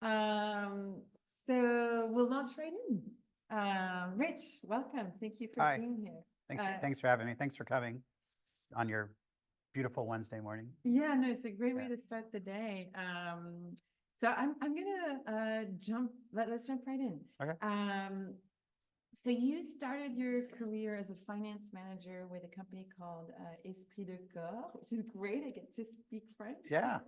Um, so we'll launch right in. Rich, welcome. Thank you for Hi. being here. Thanks for having me. Thanks for coming on your beautiful Wednesday morning. Yeah, no, it's a great way Yeah. to start the day. So I'm gonna let's jump right in. Okay. So you started your career as a finance manager with a company called Esprit de Corps, which is great. I get to speak French. Yeah.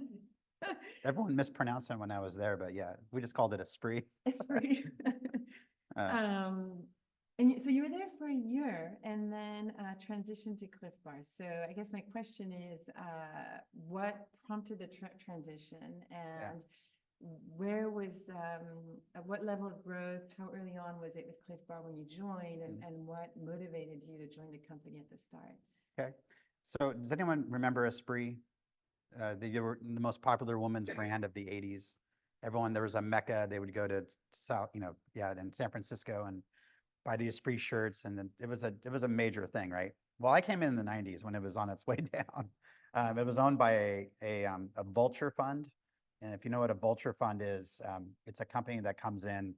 Everyone mispronounced it when I was there, but yeah, we just called it a spree. Esprit. Uh, So you were there for a year and then transitioned to Clif Bar. So I guess my question is, what prompted the transition, yeah. and where was, at what level of growth, how early on was it with Clif Bar when you joined, and what motivated you to join the company at the start? Okay. So does anyone remember Esprit? They were the most popular women's brand of the 80s. Everyone, there was a mecca. They would go to South, in San Francisco and buy the Esprit shirts, and then it was a major thing, right? Well, I came in the 90s when it was on its way down. It was owned by a vulture fund, and if you know what a vulture fund is, it's a company that comes in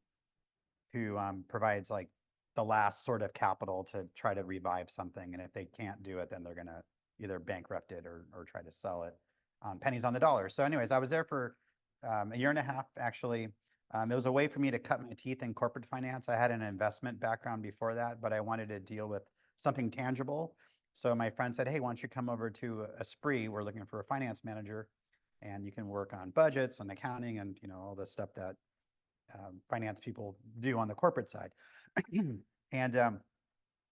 who provides like the last sort of capital to try to revive something, and if they can't do it, then they're gonna either bankrupt it or try to sell it on pennies on the dollar. So, anyways, I was there for a year and a half actually. It was a way for me to cut my teeth in corporate finance. I had an investment background before that, but I wanted to deal with something tangible. So my friend said, "Hey, why don't you come over to Esprit? We're looking for a finance manager, and you can work on budgets and accounting and all the stuff that finance people do on the corporate side." And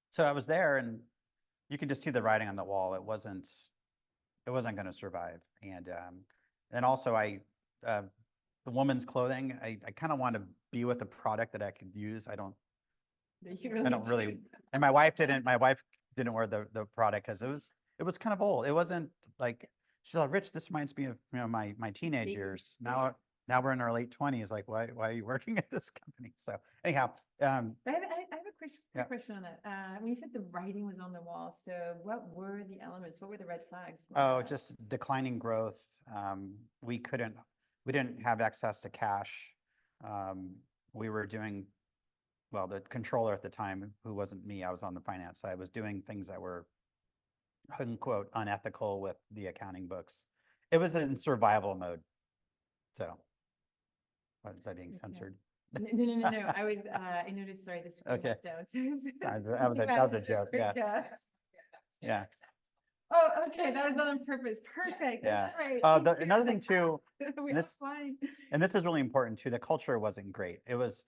so I was there, and you could just see the writing on the wall. It wasn't going to survive. And also the woman's clothing, I kind of want to be with a product that I could use. I don't really, and my wife didn't wear the product because it was kind of old. It wasn't like, she's like, "Rich, this reminds me of my teenage years." Now we're in our late 20s. Like, why are you working at this company? So anyhow, I have a Yeah. question on that. When you said the writing was on the wall, so what were the elements? What were the red flags? oh, just declining growth. We didn't have access to cash. We were doing, well, the controller at the time, who wasn't me, I was on the finance side, was doing things that were unquote unethical with the accounting books. It was in survival mode. So, what is that being censored? No. I noticed, sorry, the screen Okay. went down. That was a joke. Yeah. Yeah. Oh, okay, that was done on purpose. Perfect. Yeah. That's great. Another thing too, We are fine. and this is really important too, the culture wasn't great. It was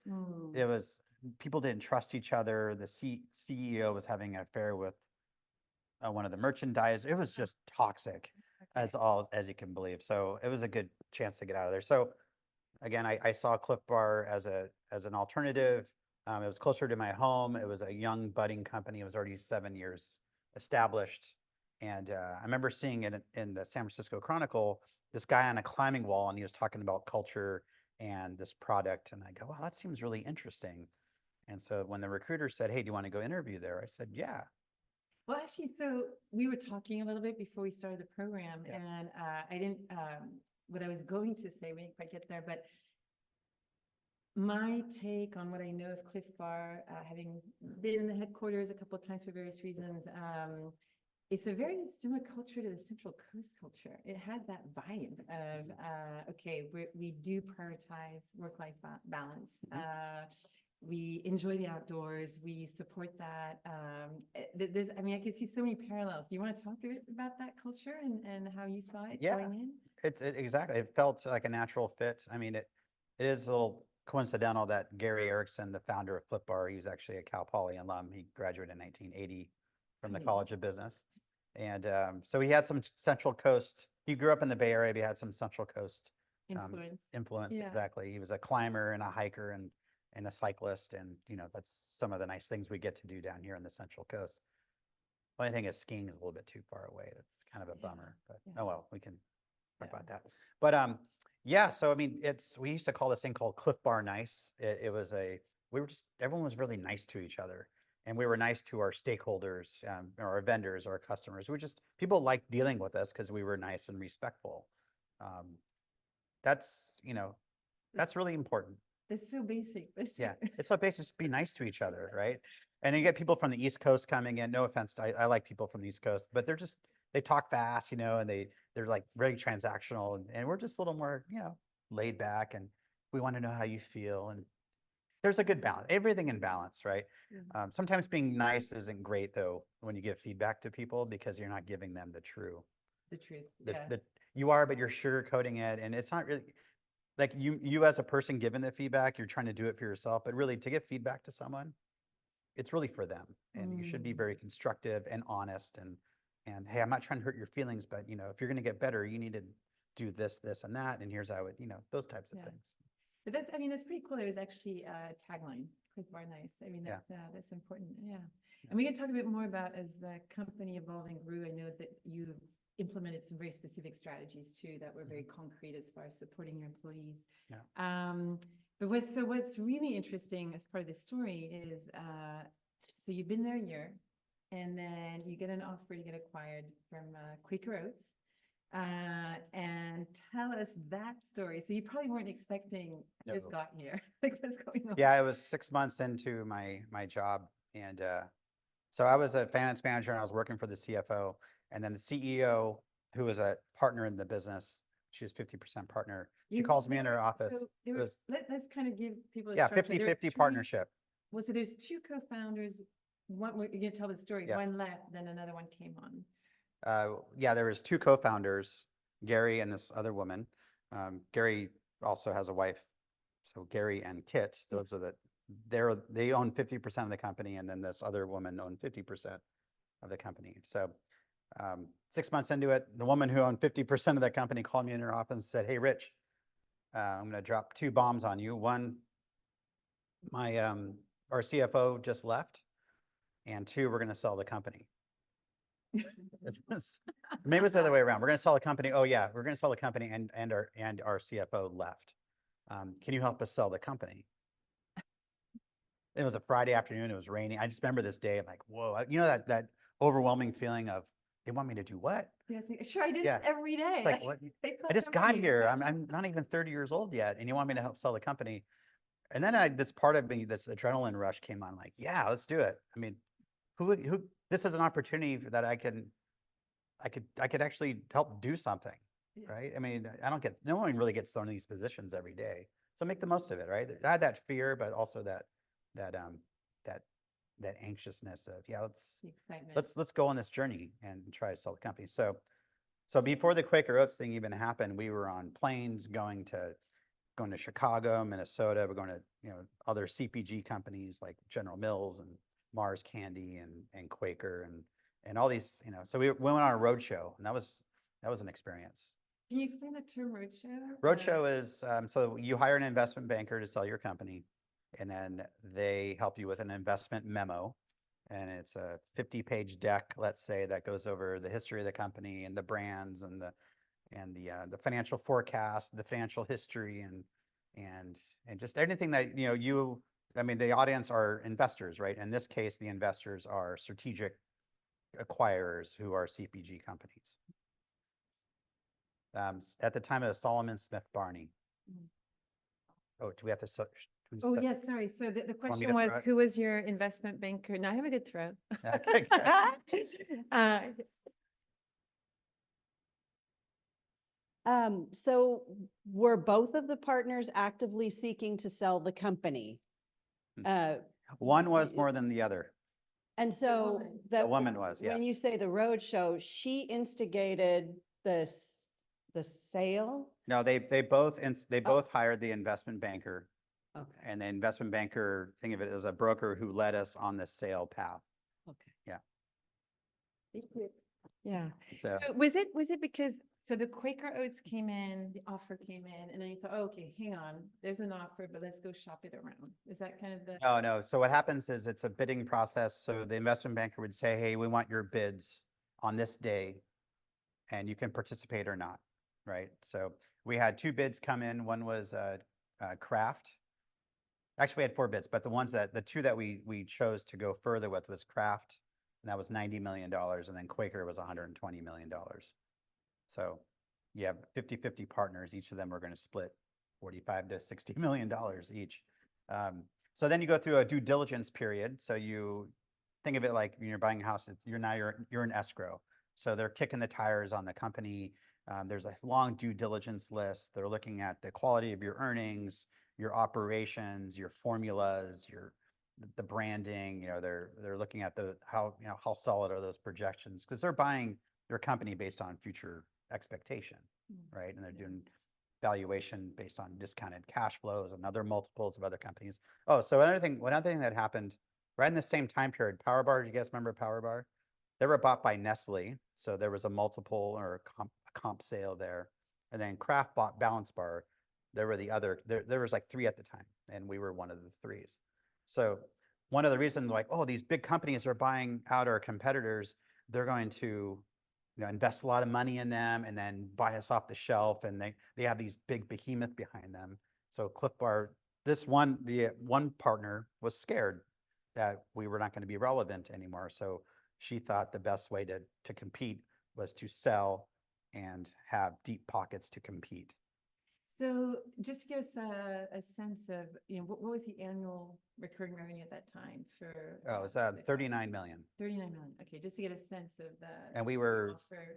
people didn't trust each other. The CEO was having an affair with one of the merchandisers. It was just toxic as you can believe. So it was a good chance to get out of there. So again, I saw Clif Bar as an alternative. It was closer to my home. It was a young budding company. It was already 7 years established. And I remember seeing it in the San Francisco Chronicle, this guy on a climbing wall, and he was talking about culture and this product. And I go, "Wow, that seems really interesting." And so when the recruiter said, "Hey, do you want to go interview there?" I said, "Yeah." Well, actually, so we were talking a little bit before we started the program, Yeah. and I didn't, what I was going to say, we didn't quite get there, but my take on what I know of Clif Bar, having been in the headquarters a couple of times for various reasons, it's a very similar culture to the Central Coast culture. It has that vibe of, okay, we do prioritize work-life balance. We enjoy the outdoors. We support that. I mean, I can see so many parallels. Do you want to talk a bit about that culture and how you saw it going in? Exactly. It felt like a natural fit. I mean, it is a little coincidental that Gary Erickson, the founder of Clif Bar, he was actually a Cal Poly alum. He graduated in 1980 from the College of Business. And so he had some Central Coast. He grew up in the Bay Area, but he had some Central Coast influence. Yeah. Exactly. He was a climber and a hiker and a cyclist. And, that's some of the nice things we get to do down here in the Central Coast. Only thing is skiing is a little bit too far away. That's kind of a bummer, but oh well, we can talk about that. But yeah, so I mean, we used to call this thing called Clif Bar nice. Everyone was really nice to each other. And we were nice to our stakeholders, or our vendors, or our customers. People liked dealing with us because we were nice and respectful. That's That's really important. It's so basic. But Yeah, it's so basic, just be nice to each other, right? And then you get people from the East Coast coming in. No offense, I like people from the East Coast, but they talk fast, and they're like very transactional, and we're just a little more, laid back, and we want to know how you feel, and there's a good balance, everything in balance, right? Sometimes being nice isn't great though when you give feedback to people because you're not giving them the truth. the, Yeah. the you are, but you're sugarcoating it, and it's not really like you as a person giving the feedback, you're trying to do it for yourself, but really to give feedback to someone, it's really for them, and you should be very constructive and honest, and hey, I'm not trying to hurt your feelings, but if you're going to get better, you need to do this and that, and here's how it, those types of things. But that's pretty cool. There was actually a tagline, Clif Bar nice. That's important. Yeah. And we can talk a bit more about as the company evolved and grew. I know that you implemented some very specific strategies too that were very concrete as far as supporting your employees. But what's really interesting as part of this story is, so you've been there a year, and then you get an offer to get acquired from Quaker Oats. And tell us that story. So you probably weren't expecting this got here. Like what's going on? Yeah, I was 6 months into my job, and so I was a finance manager, and I was working for the CFO, and then the CEO, who was a partner in the business, she was 50% partner. She calls me in her office. So let's kind of give people a 50-50 partnership. Well, so there's two co-founders. One, you're going to tell the story. One left, then another one came on. There was two co-founders, Gary and this other woman. Gary also has a wife, so Gary and Kit, those are they own 50% of the company, and then this other woman owned 50% of the company. So 6 months into it, the woman who owned 50% of that company called me in her office and said, "Hey, Rich, I'm going to drop two bombs on you. One, our CFO just left, and two, we're going to sell the company." Maybe it's the other way around. We're going to sell the company. Oh yeah, we're going to sell the company, and our CFO left. Can you help us sell the company? It was a Friday afternoon. It was raining. I just remember this day. I'm like, whoa, that overwhelming feeling of they want me to do what? Yeah, sure. I did it every day. Like what? I just got here. I'm not even 30 years old yet, and you want me to help sell the company? And then this part of me, this adrenaline rush came on. Like, yeah, let's do it. I mean, who? This is an opportunity that I could actually help do something, right? I mean, no one really gets thrown in these positions every day, so make the most of it, right? I had that fear, but also that anxiousness of let's go on this journey and try to sell the company. So before the Quaker Oats thing even happened, we were on planes going to Chicago, Minnesota. We're going to other CPG companies like General Mills and Mars Candy and Quaker and all these, so we went on a road show, and that was an experience. Can you explain the term roadshow? Roadshow is, so you hire an investment banker to sell your company, and then they help you with an investment memo, and it's a 50-page deck, let's say, that goes over the history of the company and the brands and the financial forecast, the financial history, and just anything that I mean, the audience are investors, right? In this case, the investors are strategic acquirers who are CPG companies. At the time, it was Solomon Smith Barney. Oh, do we have to? Yes, sorry. So the question was, who was your investment banker? No, I have a good throw. Okay. So were both of the partners actively seeking to sell the company? One was more than the other. And so the woman was, yeah. When you say the road show, she instigated the sale? No, they both hired the investment banker. Okay. And the investment banker, think of it as a broker who led us on the sale path. Okay. Yeah. Thank you. Yeah. So was it because the Quaker Oats came in, the offer came in, and then you thought, oh, okay, hang on, there's an offer, but let's go shop it around. Is that kind of the? No. So what happens is it's a bidding process. So the investment banker would say, hey, we want your bids on this day, and you can participate or not, right? So we had two bids come in. One was Kraft. Actually, we had four bids, but the two that we chose to go further with was Kraft, and that was $90 million, and then Quaker was $120 million. So you have 50-50 partners. Each of them are going to split 45 to 60 million dollars each. So then you go through a due diligence period. So you think of it like when you're buying a house, you're in escrow. So they're kicking the tires on the company. There's a long due diligence list. They're looking at the quality of your earnings, your operations, your formulas, the branding. They're looking at how solid are those projections, because they're buying your company based on future expectation, right? And they're doing valuation based on discounted cash flows and other multiples of other companies. Oh, so another thing that happened right in the same time period, Power Bar, do you guys remember Power Bar? They were bought by Nestle, so there was a multiple or a comp sale there. And then Kraft bought Balance Bar. There was like three at the time, and we were one of the threes. So one of the reasons, like, oh, these big companies are buying out our competitors, they're going to invest a lot of money in them and then buy us off the shelf, and they have these big behemoth behind them. So Clif Bar, the one partner was scared that we were not going to be relevant anymore. So she thought the best way to compete was to sell and have deep pockets to compete. So just to give us a sense of, what was the annual recurring revenue at that time for? Oh, it's the 39 million. 39 million. Okay, just to get a sense of the. And we the were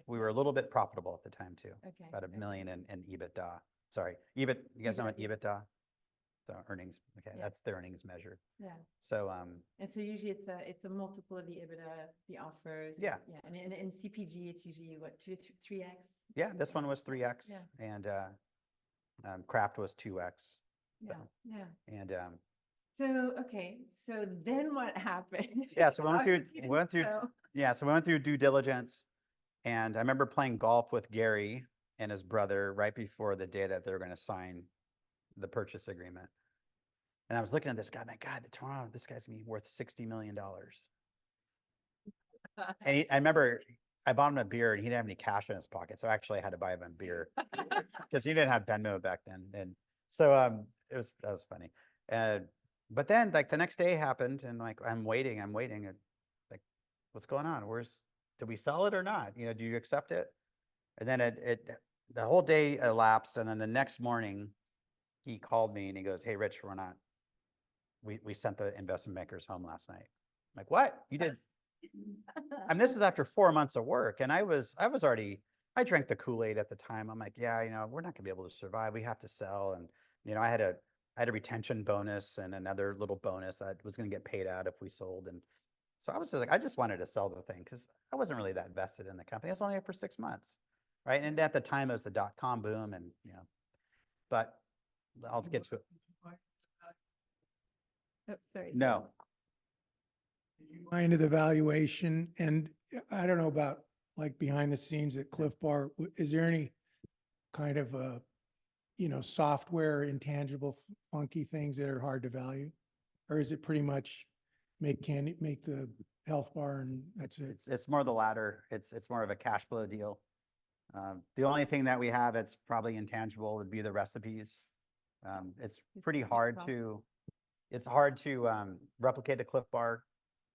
offer. a little bit profitable at the time too. Okay. About $1 okay. million in EBITDA. Sorry, you guys know what EBITDA? So earnings. Okay, Yeah. that's the earnings measure. Yeah. So And so usually it's a multiple of the EBITDA, the offers. Yeah. Yeah. And in CPG, it's usually what, 2 to 3x? yeah, this one was 3x, Yeah. and Kraft was 2x. Yeah. Yeah. And So, okay. So then what happened? yeah, so we Obviously, went through so- yeah, so we went through due diligence, and I remember playing golf with Gary and his brother right before the day that they were going to sign the purchase agreement. And I was looking at this guy, my God, tomorrow this guy's gonna be worth $60 million. And I remember I bought him a beer and he didn't have any cash in his pocket. So actually I had to buy him a beer because he didn't have Venmo back then. And so that was funny. But then like the next day happened, and like I'm waiting and like, what's going on? Did we sell it or not? Do you accept it? And then the whole day elapsed, and then the next morning he called me and he goes, "Hey Rich, we sent the investment bankers home last night." I'm like, what? You did? I mean, this is after 4 months of work, and I I drank the Kool-Aid at the time. I'm like, yeah, we're not gonna be able to survive. We have to sell. And I had a retention bonus and another little bonus that was gonna get paid out if we sold. And so I was just like, I just wanted to sell the thing because I wasn't really that vested in the company. I was only there for 6 months, right? And at the time it was the dot-com boom, and but I'll get to it. Oh, sorry. No. Into the valuation, and I don't know about like behind the scenes at Clif Bar, is there any kind of software, intangible, funky things that are hard to value? Or is it pretty much make the health bar and that's it? It's more the latter. It's more of a cash flow deal. The only thing that we have it's probably intangible would be the recipes. It's pretty hard to replicate a Clif Bar,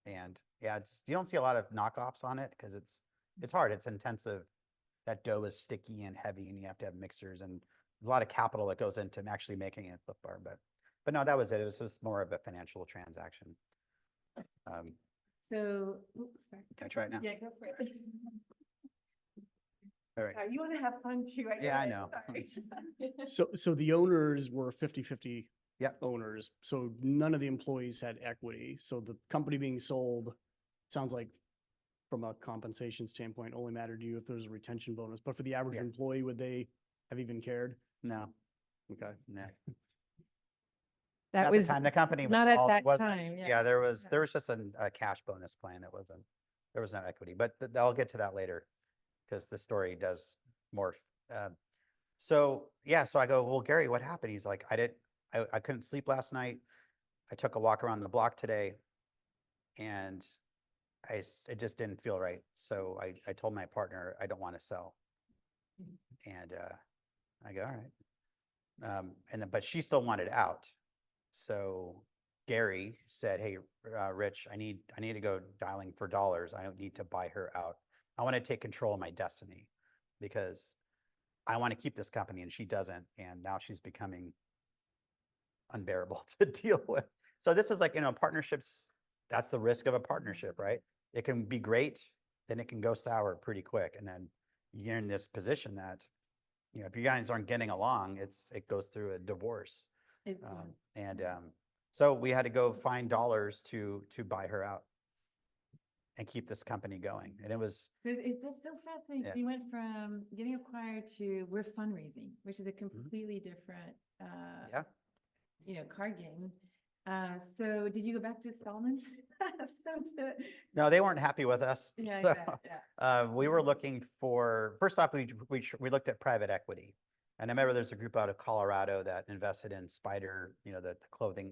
and yeah, you don't see a lot of knockoffs on it because it's hard. It's intensive. That dough is sticky and heavy, and you have to have mixers and a lot of capital that goes into actually making a Clif Bar. But no, that was it. It was just more of a financial transaction. So, sorry. Can I try it now? Yeah, go for it. All right. You want to have fun too. Yeah, I get it. know. Sorry. So the owners were 50-50 Yep. owners. So none of the employees had equity. So the company being sold sounds like from a compensation standpoint only mattered to you if there's a retention bonus. But for the average Yeah. employee, would they have even cared? No, Okay. no. That At was the time, the company was not at small. that Wasn't- time. Yeah, there was Yeah. just a cash bonus plan. There was no equity, but I'll get to that later because the story does morph. So I go, well, Gary, what happened? He's like, I couldn't sleep last night. I took a walk around the block today, and it just didn't feel right. So I told my partner I don't want to sell, and I go, all right. But she still wanted out. So Gary said, hey, Rich, I need to go dialing for dollars. I don't need to buy her out. I want to take control of my destiny, because I want to keep this company and she doesn't. And now she's becoming unbearable to deal with. So this is like, partnerships, that's the risk of a partnership, right? It can be great, then it can go sour pretty quick. And then you're in this position that, if you guys aren't getting along, it goes through a divorce. It's, So we had to go find dollars to buy her out and keep this company going. And it was, so it's just so fascinating. Yeah. You went from getting acquired to we're fundraising, which is a completely different, yeah, card game. So did you go back to Solomon? no, they weren't happy with us. Yeah, So, yeah. we were looking for, first off, we looked at private equity. And I remember there's a group out of Colorado that invested in Spider, the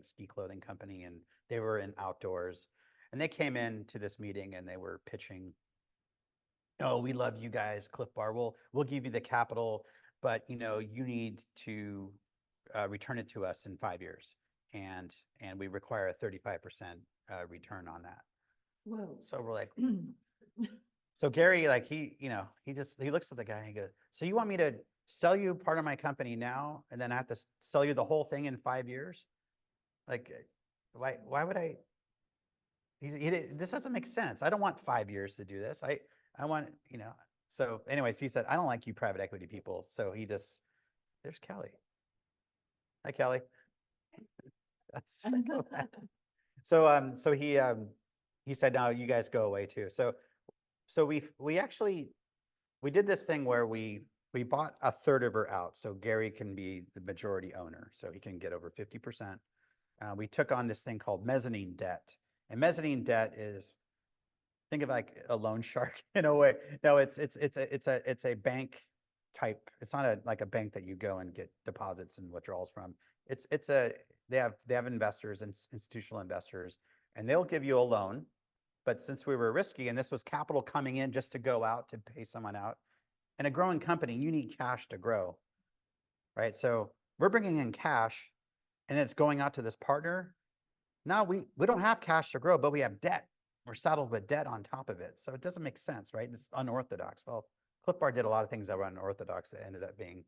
ski clothing company, and they were in outdoors. And they came into this meeting and they were pitching, oh, we love you guys, Clif Bar. We'll give you the capital, but you need to return it to us in 5 years. And we require a 35% return on that. Whoa. So we're like, so Gary, like he looks at the guy and he goes, so you want me to sell you part of my company now and then I have to sell you the whole thing in 5 years? Like, why would I? This doesn't make sense. I don't want 5 years to do this. I want, so anyways, he said, I don't like you private equity people. So there's Kelly. Hi, Kelly. That's so he said, no, you guys go away too. So we did this thing where we bought a third of her out. So Gary can be the majority owner. So he can get over 50%. We took on this thing called mezzanine debt. And mezzanine debt is, think of like a loan shark in a way. No, it's a bank type. It's not like a bank that you go and get deposits and withdrawals from. They have investors and institutional investors, and they'll give you a loan. But since we were risky and this was capital coming in just to go out to pay someone out, and a growing company, you need cash to grow, right? So we're bringing in cash and it's going out to this partner. Now we don't have cash to grow, but we have debt. We're saddled with debt on top of it. So it doesn't make sense, right? It's unorthodox. Well, Clif Bar did a lot of things that were unorthodox that ended up being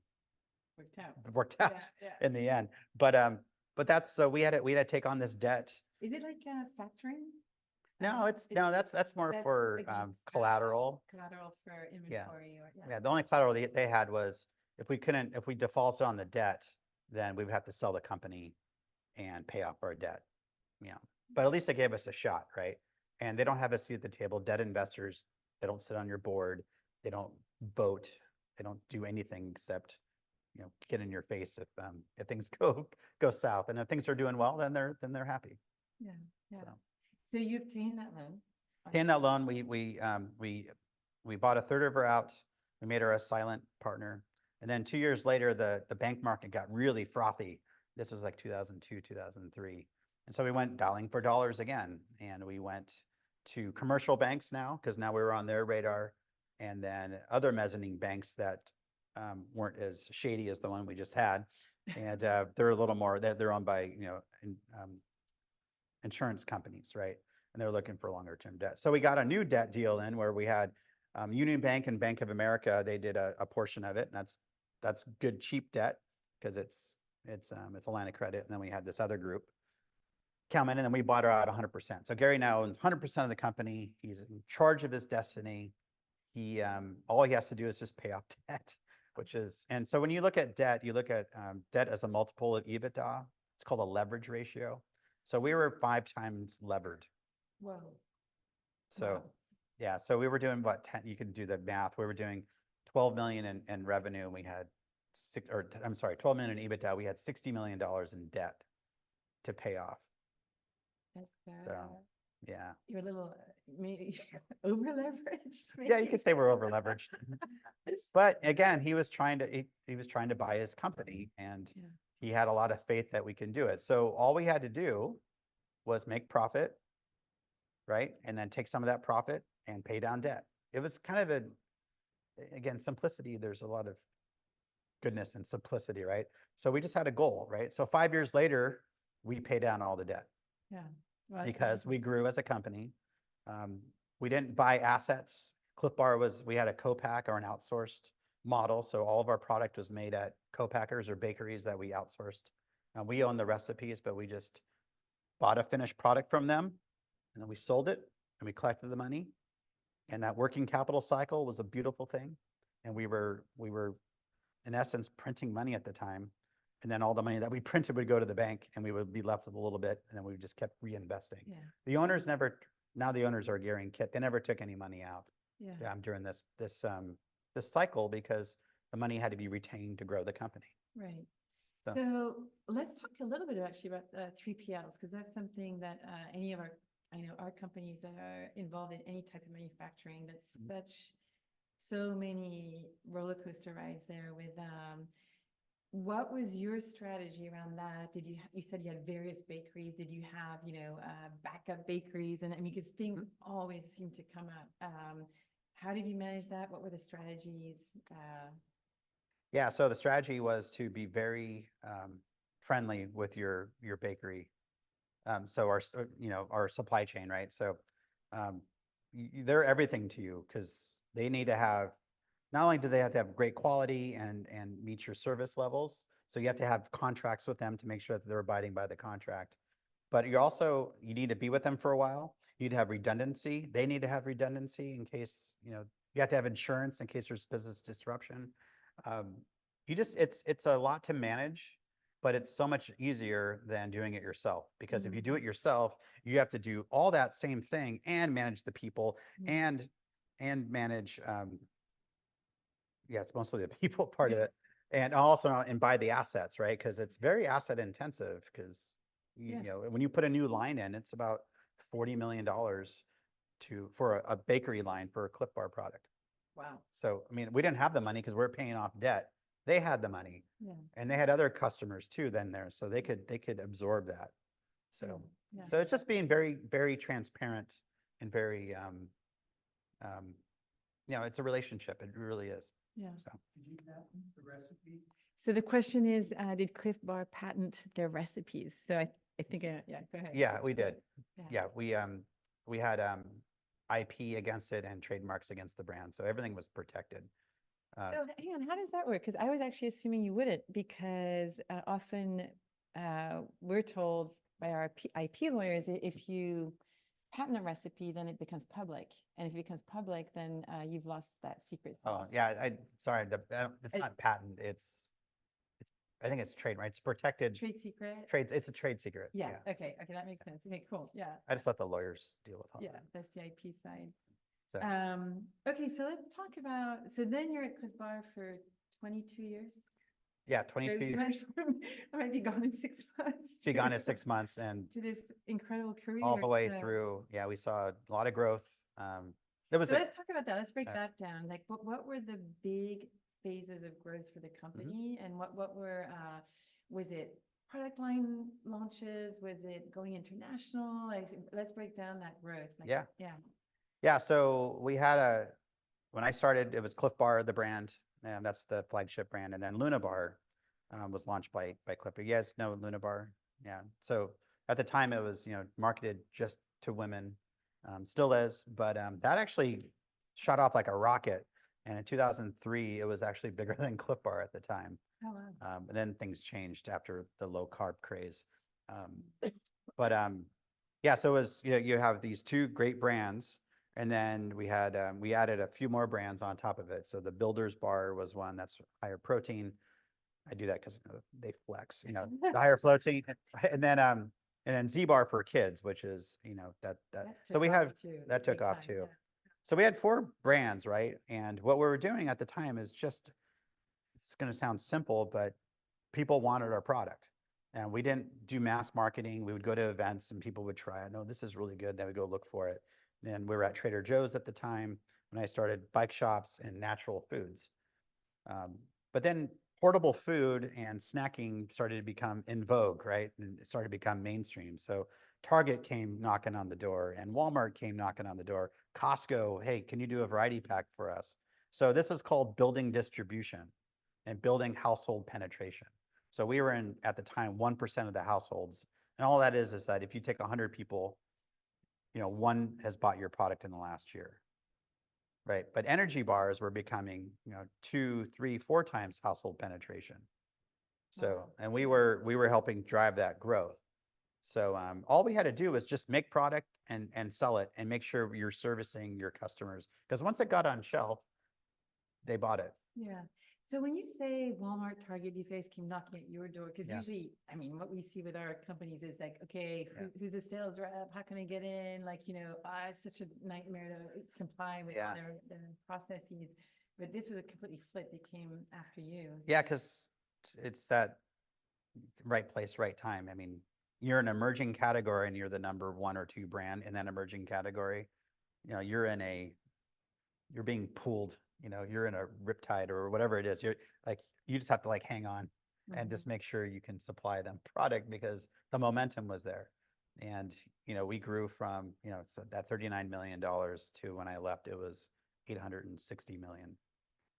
worked out Yeah. in the end. But that's, so we had to take on this debt. Is it like factoring? No, that's more for against, collateral. Collateral for inventory or, Yeah, the only collateral they had was if we defaulted on the debt, then we would have to sell the company and pay off our debt. But at least they gave us a shot, right? And they don't have a seat at the table. Debt investors, they don't sit on your board. They don't vote. They don't do anything except, get in your face if things go south. And if things are doing well, then they're happy. Yeah. So you obtained that loan? In that loan, we bought a third of her out. We made her a silent partner. And then 2 years later, the bank market got really frothy. This was like 2002, 2003. And so we went dialing for dollars again. And we went to commercial banks now, because now we were on their radar. And then other mezzanine banks that weren't as shady as the one we just had. And they're a little more, they're owned by, insurance companies, right? And they're looking for longer term debt. So we got a new debt deal in where we had Union Bank and Bank of America. They did a portion of it, and that's good cheap debt because it's a line of credit. And then we had this other group come in, and then we bought her out 100%. So Gary now owns 100% of the company. He's in charge of his destiny. All he has to do is just pay off debt, and so when you look at debt, you look at debt as a multiple of EBITDA. It's called a leverage ratio. So we were 5 times levered. Whoa. So, Wow. yeah, so we were doing what, 10, you can do the math. We were doing 12 million in revenue. And we had 12 million in EBITDA. We had $60 million in debt to pay off. That's So, yeah. you're a little maybe over leveraged. Yeah, you could say we're over leveraged. But again, he was trying to buy his company, and he had a lot of faith that we can do it. So all we had to do was make profit, right? And then take some of that profit and pay down debt. It was kind of again, simplicity. There's a lot of goodness in simplicity, right? So we just had a goal, right? So 5 years later, we pay down all the debt. Yeah. Well, Because we grew as a company. We didn't buy assets. Clif Bar we had a co-pack or an outsourced model. So all of our product was made at co-packers or bakeries that we outsourced. We own the recipes, but we just bought a finished product from them, and then we sold it and we collected the money. And that working capital cycle was a beautiful thing. And we were in essence printing money at the time. And then all the money that we printed would go to the bank, and we would be left with a little bit, and then we just kept reinvesting. Yeah, The owners never, now the owners are Gary and Kit, they never took any money out yeah, during this cycle, because the money had to be retained to grow the company. right. So- So let's talk a little bit actually about 3PLs, because that's something that any of I know our companies that are involved in any type of manufacturing, that's so many roller coaster rides there with, what was your strategy around that? Did you, you said you had various bakeries. Did you have, backup bakeries? And I mean, because things always seem to come up. How did you manage that? What were the strategies? Yeah, so the strategy was to be very friendly with your bakery. So our supply chain, right? So they're everything to you, because they need to have, not only do they have to have great quality and meet your service levels, so you have to have contracts with them to make sure that they're abiding by the contract. But you need to be with them for a while. You need to have redundancy. They need to have redundancy in case, you have to have insurance in case there's business disruption. It's a lot to manage, but it's so much easier than doing it yourself. Because if you do it yourself, you have to do all that same thing and manage the people and manage, it's mostly the people part of it. And also, and buy the assets, right? Because it's very asset intensive, because when you put a new line in, it's about $40 million for a bakery line for a Clif Bar product. Wow. So, I mean, we didn't have the money because we're paying off debt. They had the money, Yeah. and they had other customers too then there, so they could absorb that. So, Yeah. so it's just being very, very transparent and very, it's a relationship. It really is. Yeah. So, So the question is, did Clif Bar patent their recipes? So I think, yeah, go ahead. yeah, we did. Yeah. Yeah, we had IP against it and trademarks against the brand, so everything was protected. So hang on, how does that work? Because I was actually assuming you wouldn't, because often we're told by our IP lawyers, if you patent a recipe, then it becomes public. And if it becomes public, then you've lost that secret Oh, sauce. yeah, sorry, it's I- not patent, I think it's trade, right? It's protected. Trade secret? It's a trade secret. Yeah, okay, that makes sense. Okay, cool, yeah. I just let the lawyers deal with all Yeah, that. that's the IP side. So, Okay, so let's talk about, so then you're at Clif Bar for 22 years? yeah, So 22, you I might be gone in 6 months. she gone in 6 months, and To this incredible career. all the way so- through, yeah, we saw a lot of growth. There was So a, let's talk about that. Let's break Yeah. that down. Like, what were the big phases of growth for the company, and what were, was it product line launches? Was it going international? Like, let's break down that growth. Like, Yeah. Yeah. yeah, so when I started, it was Clif Bar, the brand, and that's the flagship brand, and then Luna Bar was launched by Clif Bar. You guys know Luna Bar? Yeah, so at the time it was, marketed just to women, still is, but that actually shot off like a rocket. And in 2003, it was actually bigger than Clif Bar at the time. Oh, wow. And then things changed after the low carb craze. Yeah, so it was, you have these two great brands, and then we added a few more brands on top of it. So the Builder's Bar was one that's higher protein. I do that because they flex, the higher protein, and then Z Bar for kids, which is, that. So we have, that took off too. So we had 4 brands, right? And what we were doing at the time is just, it's going to sound simple, but people wanted our product. And we didn't do mass marketing. We would go to events and people would try it. No, this is really good. Then we go look for it. And we were at Trader Joe's at the time when I started bike shops and natural foods. But then portable food and snacking started to become in vogue, right? And it started to become mainstream. So Target came knocking on the door, and Walmart came knocking on the door. Costco, hey, can you do a variety pack for us? So this is called building distribution and building household penetration. So we were in, at the time, 1% of the households. And all that is that if you take 100 people, 1 has bought your product in the last year. right? But energy bars were becoming, 2, 3, 4 times household penetration. So, Wow. and we were helping drive that growth. So all we had to do was just make product and sell it and make sure you're servicing your customers. Because once it got on shelf, they bought it. Yeah. So when you say Walmart, Target, these guys came knocking at your door, because Yeah. usually, I mean, what we see with our companies is like, okay, who's the sales rep? How can I get in? Like, it's such a nightmare to comply with Yeah. their processes. But this was a completely flip. They came after you. Yeah, because it's that right place, right time. I mean, you're an emerging category and you're the number 1 or 2 brand in that emerging category. You're being pulled, you're in a riptide or whatever it is. You're like, you just have to like hang on and Mhm. just make sure you can supply them product because the momentum was there. And, we grew from, so that $39 million to when I left, it was 860 million.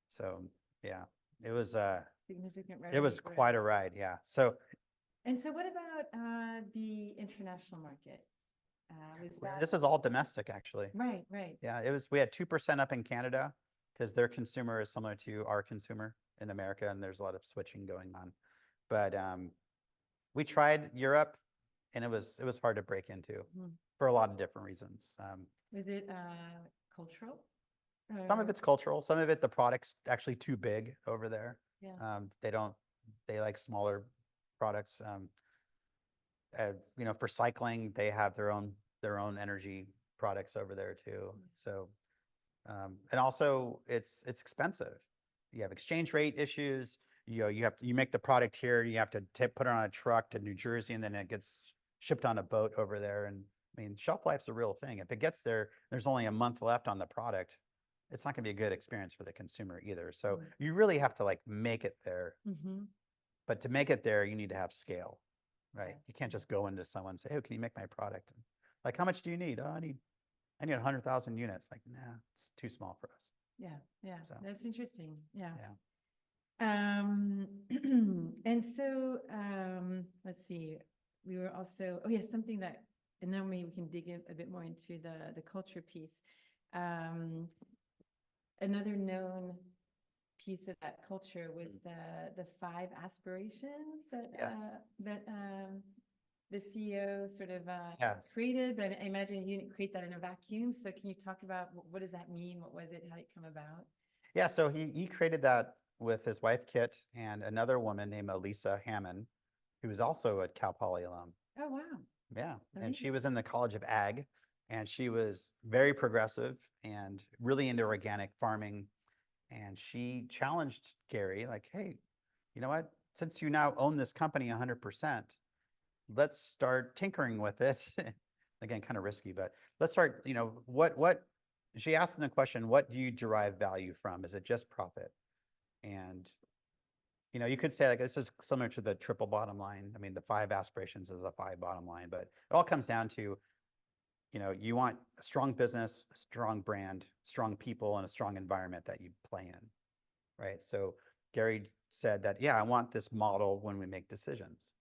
So yeah, it was, Significant it was revenue growth. quite a ride. Yeah. So And so what about the international market? Was that this is all domestic actually. right? Right. Yeah, we had 2% up in Canada because their consumer is similar to our consumer in America, and there's a lot of switching going on. But we tried Europe, and it was hard to break into Mhm. for a lot of different reasons. Was it cultural? Some of Or- it's cultural, some of it the product's actually too big over there. Yeah. They like smaller products. For cycling, they have their own energy products over there too. So and also it's expensive. You have exchange rate issues. You make the product here. You have to put it on a truck to New Jersey, and then it gets shipped on a boat over there. And I mean, shelf life's a real thing. If it gets there, there's only a month left on the product. It's not going to be a good experience for the consumer either. So Mm. you really have to like make it there. Mhm. But to make it there, you need to have scale, right? Right. You can't just go into someone and say, "Oh, can you make my product?" Like, how much do you need? Oh, I need 100,000 units. Like, nah, it's too small for us. Yeah. Yeah. So, That's interesting. Yeah. yeah. And so, let's see, we were also, oh yeah, something that, and then maybe we can dig in a bit more into the culture piece. Another known piece of that culture was the 5 aspirations that, Yes. the CEO sort of, Yes. created, but I imagine you didn't create that in a vacuum. So can you talk about what does that mean? What was it? How did it come about? Yeah, so he created that with his wife, Kit, and another woman named Elisa Hammond, who was also a Cal Poly alum. Oh, wow. Yeah, and she Amazing. was in the College of Ag, and she was very progressive and really into organic farming. And she challenged Gary, like, hey, you know what? Since you now own this company 100%, let's start tinkering with it. Again, kind of risky, but let's start, what she asked him the question, what do you derive value from? Is it just profit? And, you could say like this is similar to the triple bottom line. I mean, the 5 aspirations is a 5 bottom line, but it all comes down to, you want a strong business, a strong brand, strong people, and a strong environment that you play in, right? So Gary said that, yeah, I want this model when we make decisions.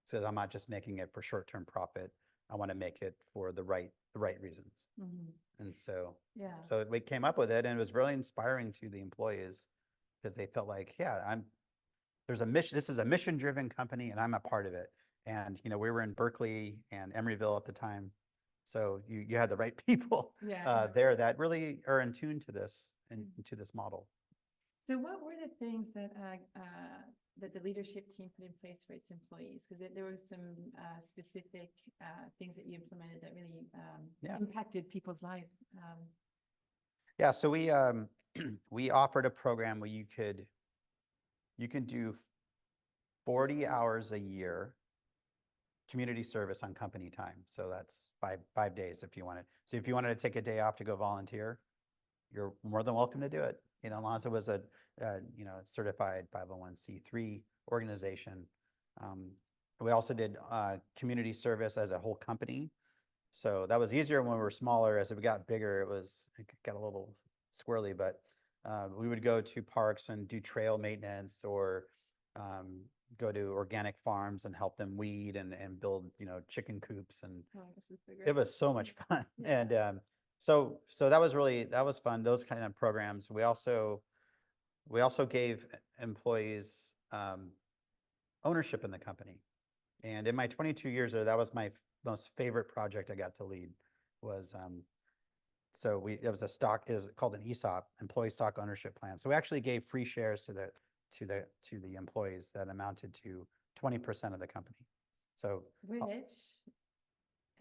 So I'm not just making it for short-term profit. I want to make it for the right reasons. Mhm. And so Yeah. we came up with it, and it was really inspiring to the employees because they felt like, yeah, there's a mission. This is a mission-driven company, and I'm a part of it. And we were in Berkeley and Emeryville at the time, so you had the right people Yeah. there that really are in tune to this and to this model. So what were the things that that the leadership team put in place for its employees? Because there were some specific things that you implemented that really Yeah. impacted people's lives. Yeah, so we we offered a program where you can do 40 hours a year community service on company time. So that's five days if you wanted. So if you wanted to take a day off to go volunteer, you're more than welcome to do it. As long as it was a certified 501c3 organization. We also did community service as a whole company. So that was easier when we were smaller. As we got bigger, it got a little squirrely, but we would go to parks and do trail maintenance or go to organic farms and help them weed and build, chicken coops. And Oh, this is so it great. was so much fun. Yeah. And So that was really, that was fun, those kind of programs. We also gave employees ownership in the company. And in my 22 years there, that was my most favorite project I got to lead was, so it was a stock, is called an ESOP, employee stock ownership plan. So we actually gave free shares to the employees that amounted to 20% of the company. So Which,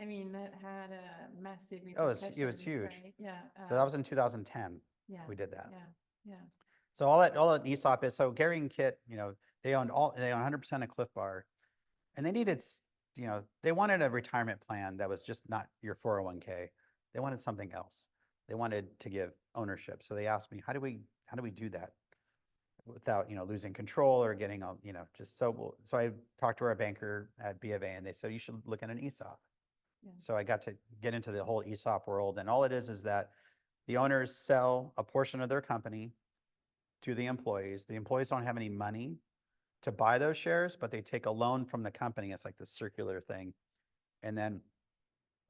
I mean, that had a massive Oh, it was repercussions, huge. right? Yeah. so that was in 2010. Yeah. We did that. Yeah, yeah. So all that ESOP is, so Gary and Kit, they own 100% of Clif Bar, and they needed, they wanted a retirement plan that was just not your 401k. They wanted something else. They wanted to give ownership. So they asked me, how do we do that without, losing control or getting all, just so I talked to our banker at B of A, and they said, you should look at an ESOP. Yeah. So I got to get into the whole ESOP world, and all it is that the owners sell a portion of their company to the employees. The employees don't have any money to buy those shares, but they take a loan from the company. It's like the circular thing. And then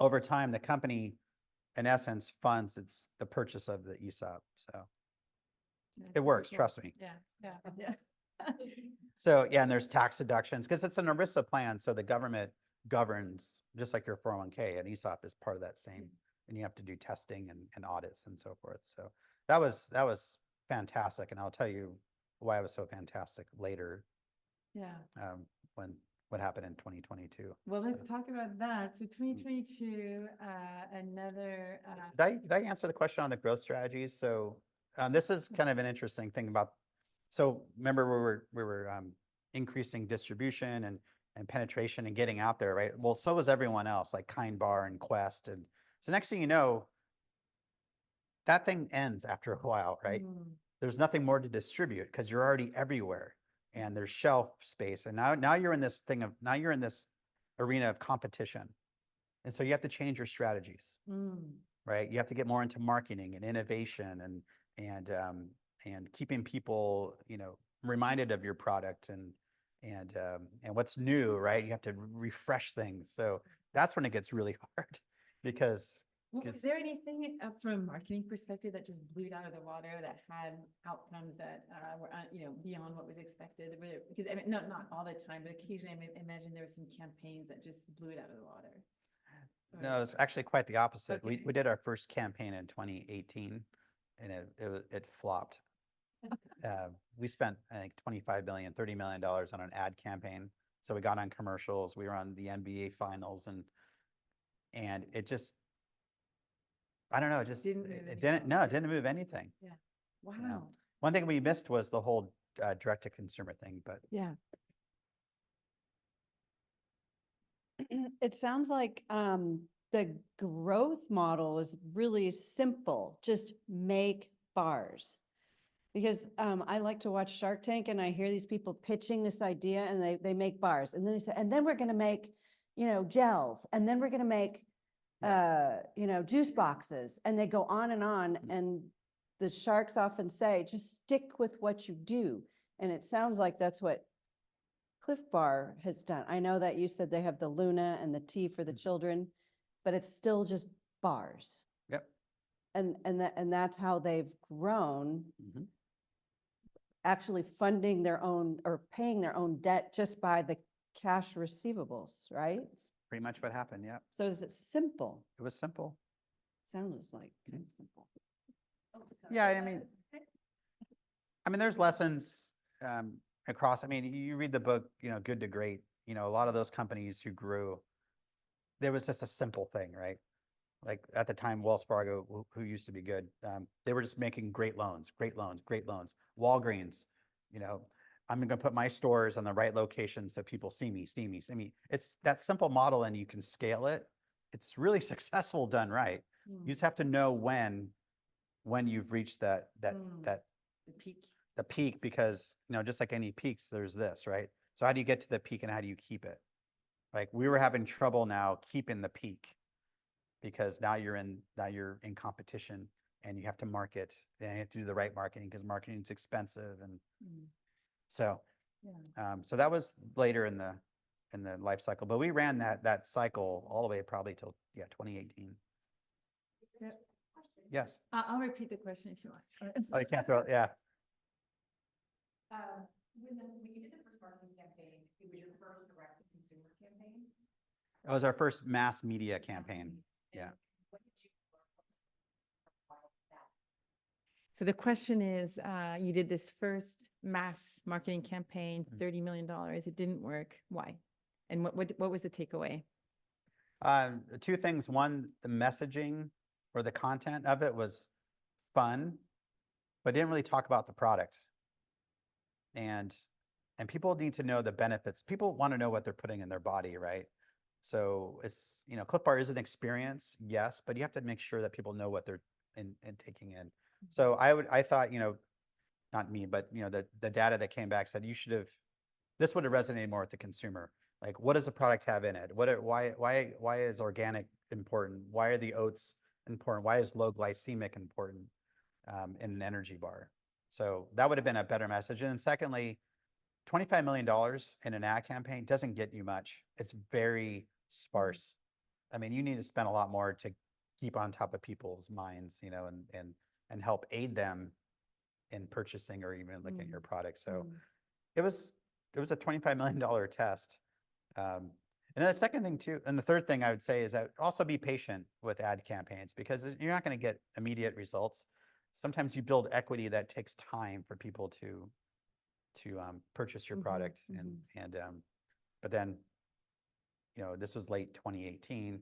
over time, the company, in essence, funds the purchase of the ESOP. So That's it works, pretty cool. trust me. Yeah, yeah, yeah. So yeah, and there's tax deductions because it's an ERISA plan. So the government governs, just like your 401k, an ESOP is part of that same, and you have to do testing and audits and so forth. So that was fantastic. And I'll tell you why it was so fantastic later, Yeah. when what happened in 2022. Well, let's So, talk about that. So 2022, another, did I answer the question on the growth strategies? So this is kind of an interesting thing about, so remember we were increasing distribution and penetration and getting out there, right? Well, so was everyone else, like Kind Bar and Quest. And so next thing you know, that thing ends after a while, right? There's nothing more to distribute because you're already everywhere and there's shelf space. And now you're in this arena of competition. And so you have to change your strategies, right? You have to get more into marketing and innovation and keeping people, reminded of your product and what's new, right? You have to refresh things. So that's when it gets really hard because well, is there anything from a marketing perspective that just blew it out of the water that had outcomes that were, beyond what was expected? Because I mean, not all the time, but occasionally I imagine there were some campaigns that just blew it out of the water. No, it's actually quite the opposite. Okay. We did our first campaign in 2018 and it flopped. We spent, I think, $25 million, $30 million on an ad campaign. So we got on commercials, we were on the NBA finals and it just, I don't know, it just, Didn't move it any didn't move anything. Yeah. Wow. One thing we missed was the whole direct to consumer thing, but Yeah. It sounds like the growth model is really simple. Just make bars. Because I like to watch Shark Tank and I hear these people pitching this idea and they make bars. And then they say, and then we're going to make, gels. And then we're going to make, juice boxes. And they go on. And the sharks often say, just stick with what you do. And it sounds like that's what Clif Bar has done. I know that you said they have the Luna and the tea for the children, but it's still just bars. Yep. And that's how they've grown, actually funding their own or paying their own debt just by the cash receivables, right? Pretty much what happened. Yeah. So is it simple? It was simple. Sounds like kind of simple. Yeah. I mean, there's lessons across. I mean, you read the book, Good to Great, a lot of those companies who grew, there was just a simple thing, right? Like at the time, Wells Fargo, who used to be good, they were just making great loans. Walgreens, I'm going to put my stores on the right location so people see me. It's that simple model and you can scale it. It's really successful done right. You just have to know when you've reached the peak because, just like any peaks, there's this, right? So how do you get to the peak and how do you keep it? Like we were having trouble now keeping the peak because now you're in competition and you have to market and you have to do the right marketing because marketing is expensive. And so, so that was later in the life cycle, but we ran that cycle all the way probably till 2018. Yes. I'll repeat the question if you want. Oh, you can't throw it. Yeah. When you did the first marketing campaign, it was your first direct-to-consumer campaign? It was our first mass media campaign. Yeah. What did you learn from that? So the question is, you did this first mass marketing campaign, $30 million. It didn't work. Why? And what was the takeaway? Two things. One, the messaging or the content of it was fun, but didn't really talk about the product. And people need to know the benefits. People want to know what they're putting in their body, right? So it's, Clif Bar is an experience, yes, but you have to make sure that people know what they're taking in. So I thought, not me, but the data that came back said this would have resonated more with the consumer. Like, what does the product have in it? Why is organic important? Why are the oats important? Why is low glycemic important in an energy bar? So that would have been a better message. And then secondly, $25 million in an ad campaign doesn't get you much. It's very sparse. I mean, you need to spend a lot more to keep on top of people's minds, and help aid them in purchasing or even looking at your product. So it was a $25 million test. And then the second thing too, and the third thing I would say is that also be patient with ad campaigns, because you're not going to get immediate results. Sometimes you build equity that takes time for people to purchase your product. But then, this was late 2018,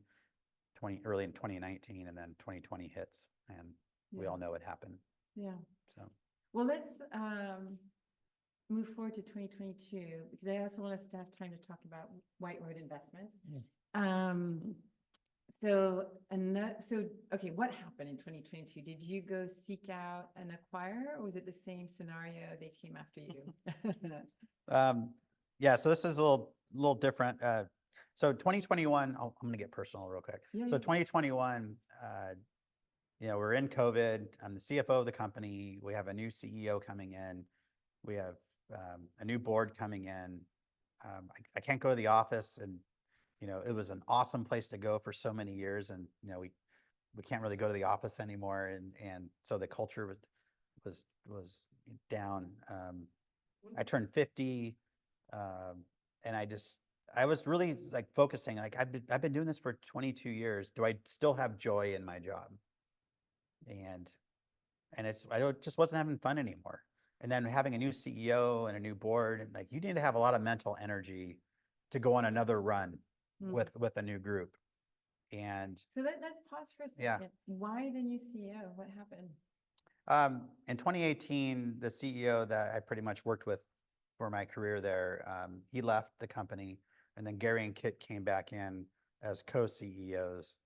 early in 2019, and then 2020 hits, and we all know what happened. Yeah. So, well, let's move forward to 2022, because I also want us to have time to talk about White Road Investments. Okay, what happened in 2022? Did you go seek out an acquirer, or was it the same scenario? They came after you? yeah, so this is a little different. So 2021, I'm going to get personal real quick. Yeah, so yeah. 2021, we're in COVID. I'm the CFO of the company. We have a new CEO coming in. We have a new board coming in. I can't go to the office, and it was an awesome place to go for so many years, and we can't really go to the office anymore, and so the culture was down. I turned 50, and I was really like focusing, like I've been doing this for 22 years. Do I still have joy in my job? And it just wasn't having fun anymore. And then having a new CEO and a new board, and like, you need to have a lot of mental energy to go on another run with a new group. And so let's pause for a second. Yeah. Why the new CEO? What happened? in 2018, the CEO that I pretty much worked with for my career there, he left the company, and then Gary and Kit came back in as co-CEOs.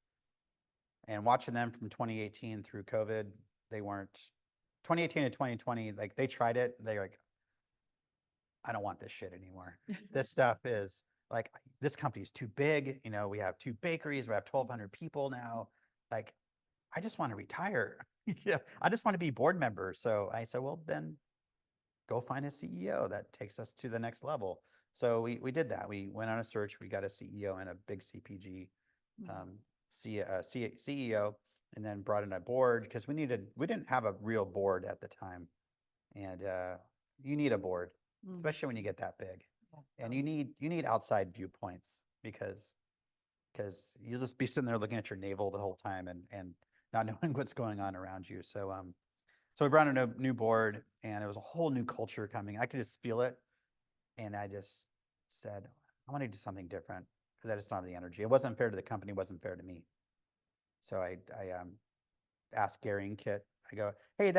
And watching them from 2018 through COVID, 2018 to 2020, like, they tried it. They're like, I don't want this shit anymore. This stuff is like, this company's too big. We have 2 bakeries. We have 1,200 people now. Like, I just want to retire. Yeah, I just want to be board member. So I said, well, then go find a CEO that takes us to the next level. So we did that. We went on a search. We got a CEO and a big CPG CEO, and then brought in a board, because we didn't have a real board at the time. And you need a board, especially when you get that big. And you need outside viewpoints, because you'll just be sitting there looking at your navel the whole time and not knowing what's going on around you. So we brought in a new board, and it was a whole new culture coming. I could just feel it. And I just said, I want to do something different, because I just don't have the energy. It wasn't fair to the company, it wasn't fair to me. So I asked Gary and Kit, I go, hey,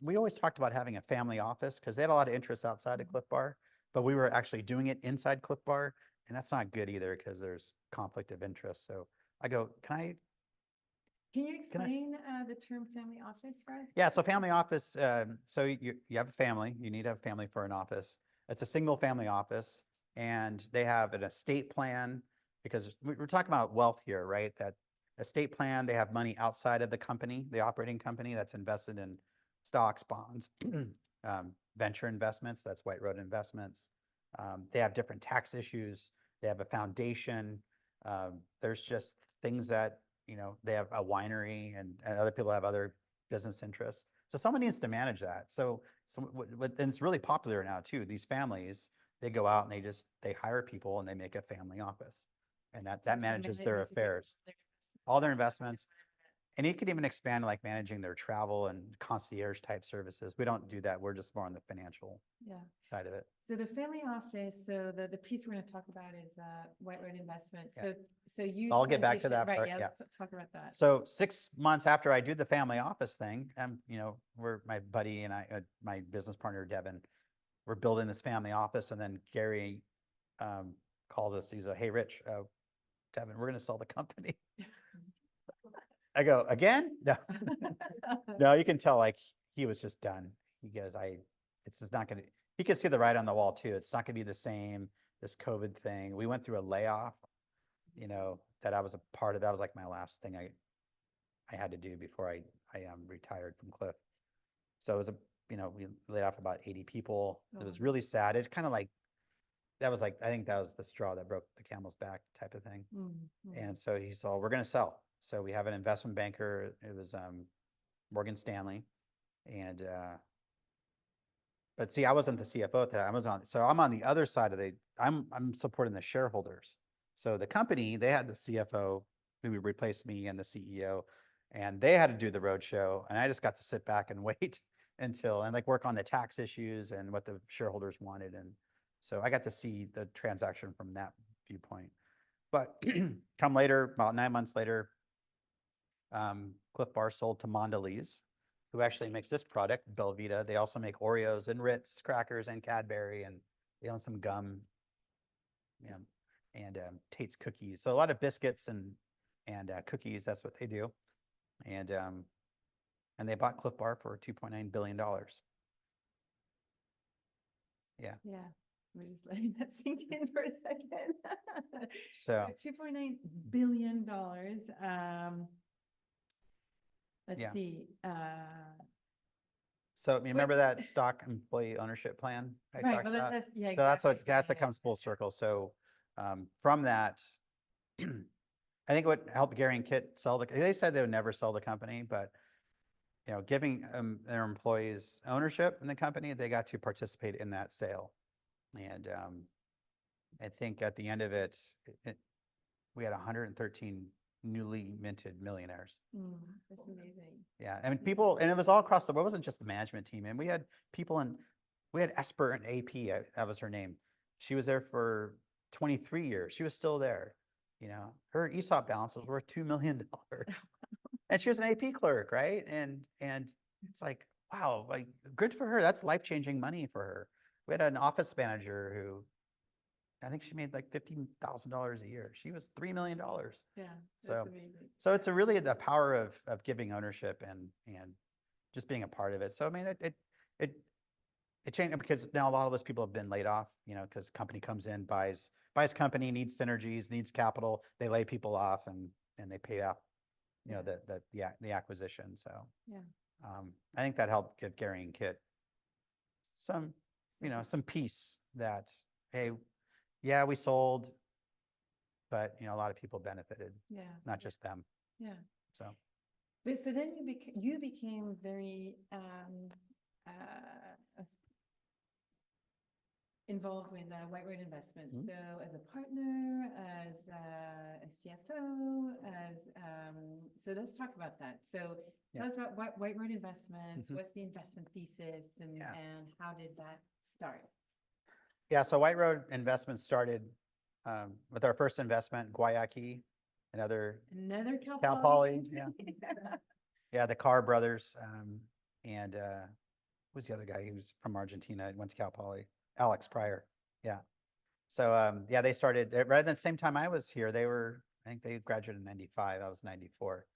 we always talked about having a family office, because they had a lot of interests outside of Clif Bar, but we were actually doing it inside Clif Bar, and that's not good either, because there's conflict of interest. So I go, Can you explain the term family office for us? Yeah, so family office, so you have a family, you need to have a family for an office. It's a single family office, and they have an estate plan, because we're talking about wealth here, right? That estate plan, they have money outside of the company, the operating company, that's invested in stocks, bonds, venture investments, that's White Road Investments. They have different tax issues. They have a foundation. There's just things that, they have a winery, and other people have other business interests. So someone needs to manage that. So and it's really popular now too. These families, they go out and they hire people and they make a family office, and that manages their affairs, all their investments. And you could even expand like managing their travel and concierge type services. We don't do that. We're just more on the financial Yeah. side of it. So the family office, so the piece we're going to talk about is White Road Investments. Yeah. So you. I'll get back to that Right, part, yeah, yeah. let's talk about that. So 6 months after I do the family office thing, my buddy and I, my business partner, Devin, we're building this family office. And then Gary calls us. He's like, hey, Rich, Devin, we're going to sell the company. I go, again? No, no, you can tell like he was just done. He goes, it's just not going to, he could see the writing on the wall too. It's not going to be the same, this COVID thing. We went through a layoff, that I was a part of. That was like my last thing I had to do before I retired from Clif. So it was we laid off about 80 people. It was really sad. It's kind of like, I think that was the straw that broke the camel's back type of thing. And so he said, we're going to sell. So we have an investment banker. It was Morgan Stanley. And, but see, I wasn't the CFO at that. I'm on the other side of I'm supporting the shareholders. So the company, they had the CFO who replaced me and the CEO, and they had to do the roadshow. And I just got to sit back and wait and work on the tax issues and what the shareholders wanted. And so I got to see the transaction from that viewpoint. But come later, about 9 months later, Clif Bar sold to Mondelez, who actually makes this product, Belvita. They also make Oreos and Ritz crackers and Cadbury, and they own some gum, and Tate's cookies. So a lot of biscuits and cookies. That's what they do. And they bought Clif Bar for $2.9 billion. Yeah. Yeah. We're just letting that sink in for a second. So $2.9 billion. Let's Yeah. see. So you remember that stock employee ownership plan I Right. talked Well, about? that's, yeah, So that's exactly. what comes full circle. So from that, I think what helped Gary and Kit sell they said they would never sell the company, but giving their employees ownership in the company, they got to participate in that sale. And I think at the end of it, we had 113 newly minted millionaires. That's amazing. Yeah, I mean, people, and it was all across the board. It wasn't just the management team. And we had people we had Esper and AP, that was her name. She was there for 23 years. She was still there. Her ESOP balance was worth $2 million. And she was an AP clerk, right? And it's like, wow, like good for her. That's life-changing money for her. We had an office manager who, I think she made like $15,000 a year. She was $3 million. Yeah. So, That's amazing. so it's really the power of giving ownership and just being a part of it. So I mean, it changed because now a lot of those people have been laid off. Because company comes in, buys company, needs synergies, needs capital. They lay people off and they pay off, the acquisition. So Yeah. I think that helped give Gary and Kit some peace that, hey, yeah, we sold, but a lot of people benefited, Yeah. not just them. Yeah. So But so then you became very involved with White Road Investments. Mhm. So as a partner, as a CFO, so let's talk about that. So tell us about White Road Investments. What's the investment thesis and how did that start? Yeah, so White Road Investments started with our first investment, Guayaki, another Cal Poly, yeah. Yeah, the Carr brothers, and who's the other guy? He was from Argentina, went to Cal Poly, Alex Pryor. Yeah. So they started right at the same time I was here. I think they graduated in 95. I was 94.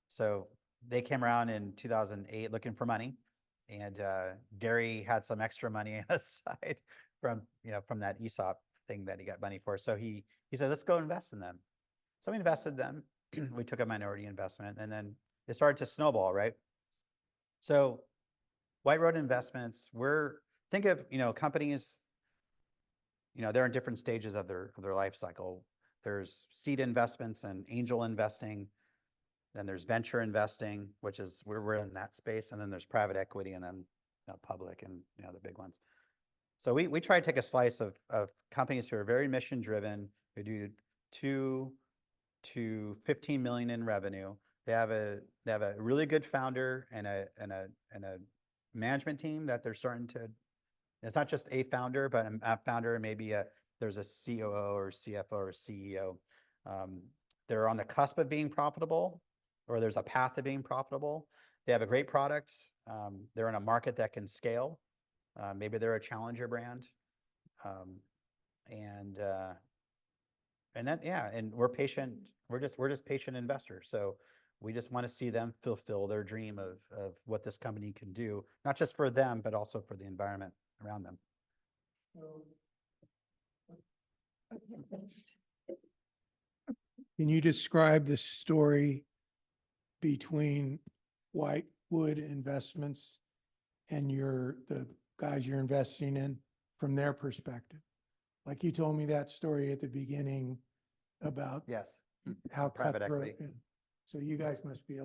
So they came around in 2008 looking for money. And Gary had some extra money aside from that ESOP thing that he got money for. So he said, let's go invest in them. So we invested them. We took a minority investment, and then it started to snowball, right? So White Road Investments, think of companies, they're in different stages of their life cycle. There's seed investments and angel investing. Then there's venture investing, which is we're in that space. And then there's private equity and then public and the big ones. So we try to take a slice of companies who are very mission driven, who do 2 to 15 million in revenue. They have a really good founder and a management team that they're starting to. It's not just a founder, but a founder and maybe there's a COO or CFO or CEO. They're on the cusp of being profitable, or there's a path to being profitable. They have a great product. They're in a market that can scale. Maybe they're a challenger brand. And then, and we're patient. We're just patient investors. So we just want to see them fulfill their dream of what this company can do, not just for them, but also for the environment around them. Can you describe the story between Whitewood Investments and the guys you're investing in from their perspective? Like you told me that story at the beginning about Yes. how Private cutthroat. equity. Yeah. So you guys must be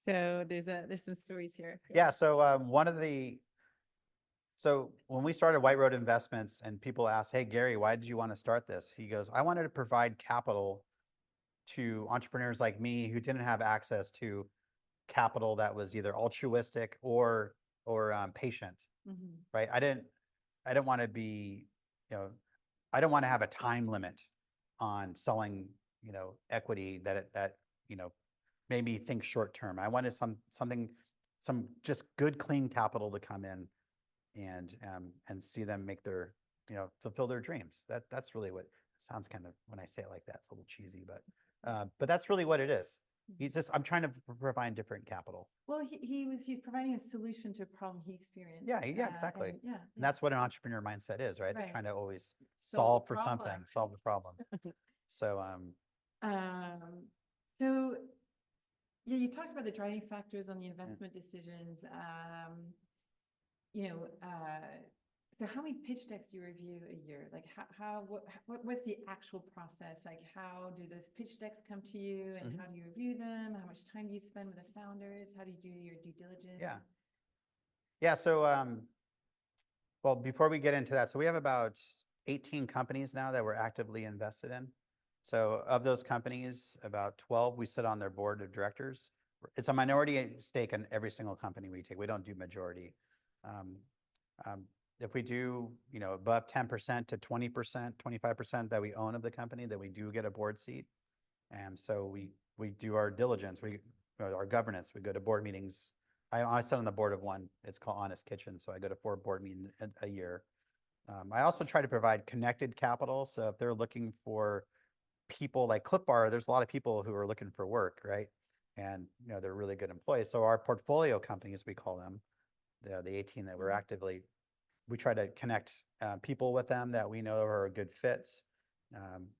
So there's some stories here. Yeah. So so when we started White Road Investments and people ask, hey, Gary, why did you want to start this? He goes, I wanted to provide capital to entrepreneurs like me who didn't have access to capital that was either altruistic or patient, right? I didn't want to be, I don't want to have a time limit on selling, equity that made me think short term. I wanted some just good, clean capital to come in and see them make their, fulfill their dreams. That's really what it sounds kind of, when I say it like that, it's a little cheesy, but that's really what it is. I'm trying to provide different capital. Well, he's providing a solution to a problem he experienced. Yeah, exactly. And And that's what an entrepreneur mindset is, right? They're Right. trying to always Solve solve the for something, problem. solve the problem. So, So, yeah, you talked about the driving factors on the investment decisions. So how many pitch decks do you review a year? Like what's the actual process? Like how do those pitch decks come to you and how do you review them? How much time do you spend with the founders? How do you do your due diligence? Yeah. So, well, before we get into that, so we have about 18 companies now that we're actively invested in. So of those companies, about 12, we sit on their board of directors. It's a minority stake in every single company we take. We don't do majority. If we do, above 10% to 20%, 25% that we own of the company, then we do get a board seat. And so we do our diligence, our governance, we go to board meetings. I sit on the board of one, it's called Honest Kitchen. So I go to 4 board meetings a year. I also try to provide connected capital. So if they're looking for people like Clif Bar, there's a lot of people who are looking for work, right? And, they're really good employees. So our portfolio companies, we call them, the 18 that we're actively, we try to connect people with them that we know are good fits.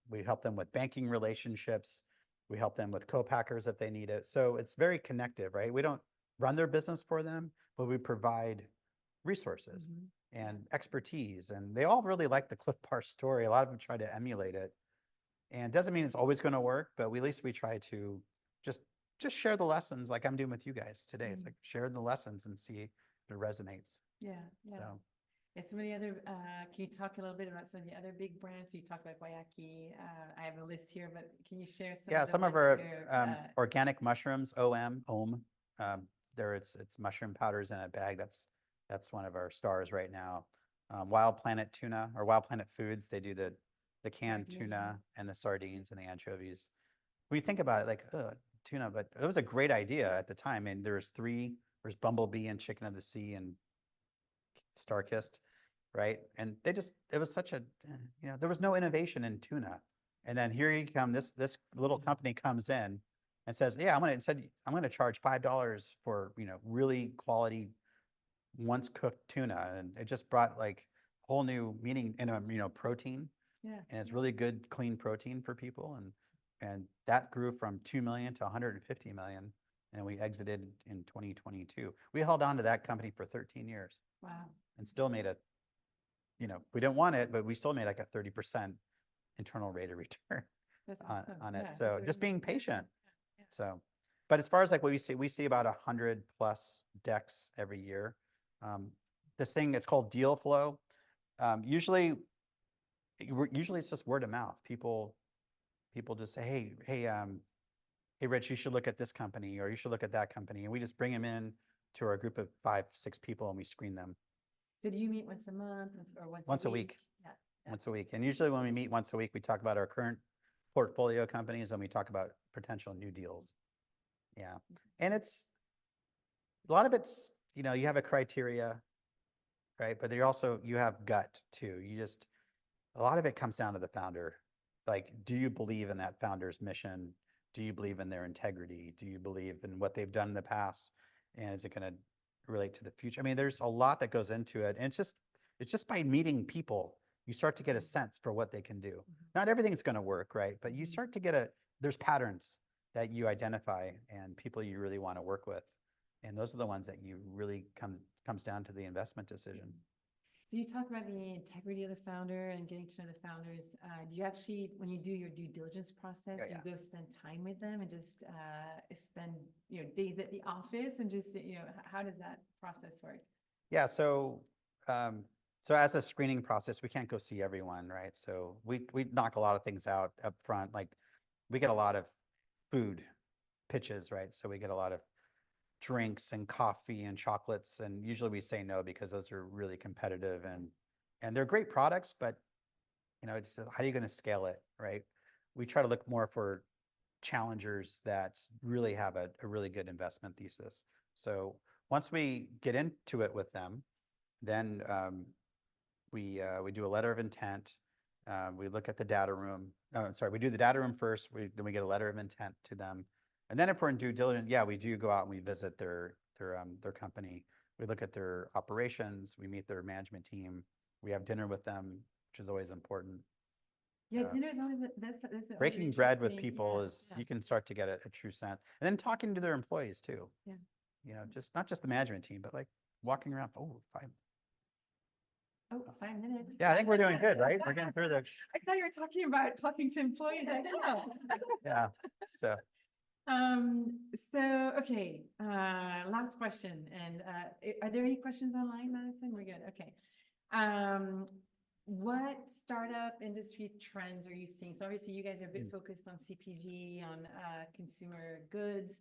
We help them with banking relationships. We help them with co-packers if they need it. So it's very connective, right? We don't run their business for them, but we provide resources and expertise. And they all really like the Clif Bar story. A lot of them try to emulate it. And it doesn't mean it's always going to work, but at least we try to just share the lessons like I'm doing with you guys today. It's like share the lessons and see if it resonates. Yeah. So. Yeah, some of the other, can you talk a little bit about some of the other big brands? You talked about Guayaki. I have a list here, but can you share some? Yeah, of the some of ones our you're, organic mushrooms, OM. There it's mushroom powders in a bag. That's one of our stars right now. Wild Planet Tuna or Wild Planet Foods, they do the canned tuna and the sardines and the anchovies. When you think about it, like tuna, but it was a great idea at the time. And there's Bumblebee and Chicken of the Sea and Starkist, right? And it was such a, there was no innovation in tuna. And then here you come, this little company comes in and says, yeah, I'm going to charge $5 for, really quality, once cooked tuna. And it just brought like whole new meaning in protein. Yeah. And it's really good, clean protein for people. And that grew from 2 million to 150 million. And we exited in 2022. We held on to that company for 13 years. wow. And still made we didn't want it, but we still made like a 30% internal rate of return That's awesome. on it. Yeah, So that's just being really- patient. So, but as far as like what we see about 100+ decks every year. This thing, it's called deal flow. Usually it's just word of mouth. People just say, hey, Rich, you should look at this company or you should look at that company. And we just bring them in to our group of 5, 6 people and we screen them So do you meet once a month or once a week. Yeah. once a week. And usually when we meet once a week, we talk about our current portfolio companies and we talk about potential new deals. Yeah. And it's a lot of it's, you have a criteria, right? But you have gut too. A lot of it comes down to the founder. Like, do you believe in that founder's mission? Do you believe in their integrity? Do you believe in what they've done in the past? And is it going to relate to the future? I mean, there's a lot that goes into it. And it's just by meeting people, you start to get a sense for what they can do. Not everything's going to work, right? But you start to there's patterns that you identify and people you really want to work with. And those are the ones that you really comes down to the investment decision. So you talk about the integrity of the founder and getting to know the founders. Do you actually, when you do your due diligence process, Yeah. do you go spend time with them and just spend days at the office and just how does that process work? Yeah, so as a screening process, we can't go see everyone, right? So we knock a lot of things out up front. Like we get a lot of food pitches, right? So we get a lot of drinks and coffee and chocolates, and usually we say no because those are really competitive and they're great products, but it's just, how are you going to scale it, right? We try to look more for challengers that really have a really good investment thesis. So once we get into it with them, then we do a letter of intent. We look at the data room. We do the data room first. Then we get a letter of intent to them. And then if we're in due diligence, yeah, we do go out and we visit their company. We look at their operations. We meet their management team. We have dinner with them, which is always important. Yeah, dinner is always that's always Breaking bread with interesting. people Yeah. you can start to get a true sense. And then talking to their employees too. Yeah. Just not just the management team, but like walking around. 5 minutes. Yeah, I think we're doing good, right? We're getting through the. I thought you were talking about talking to employees. Yeah. So. Okay, last question. And are there any questions online, Madison? We're good. Okay. What startup industry trends are you seeing? So obviously you guys are a bit focused on CPG, on consumer goods.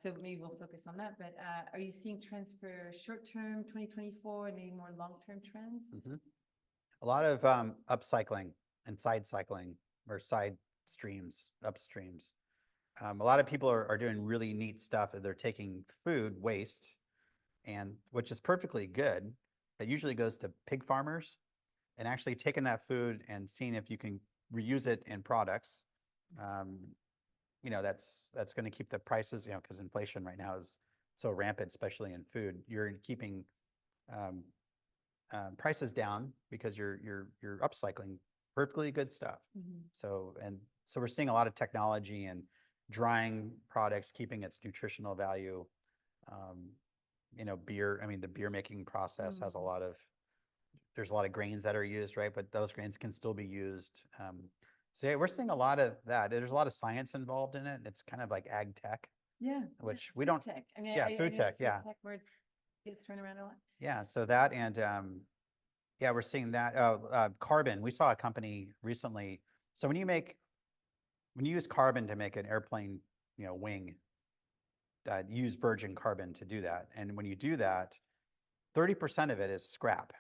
So maybe we'll focus on that. But are you seeing trends for short-term 2024 and maybe more long-term trends? A lot of upcycling and side cycling or side streams, upstreams. A lot of people are doing really neat stuff. They're taking food waste, and which is perfectly good. That usually goes to pig farmers, and actually taking that food and seeing if you can reuse it in products. That's going to keep the prices, because inflation right now is so rampant, especially in food. You're keeping prices down because you're upcycling perfectly good stuff. So we're seeing a lot of technology and drying products, keeping its nutritional value. Beer, the beer making process has there's a lot of grains that are used, right? But those grains can still be used. So yeah, we're seeing a lot of that. There's a lot of science involved in it. It's kind of like ag tech. Yeah. Which we don't. Tech. Food tech. Yeah. Food tech word gets thrown around a lot. Yeah. So that and we're seeing that. Carbon. We saw a company recently. So when you use carbon to make an airplane, wing, use virgin carbon to do that. And when you do that, 30% of it is scrap.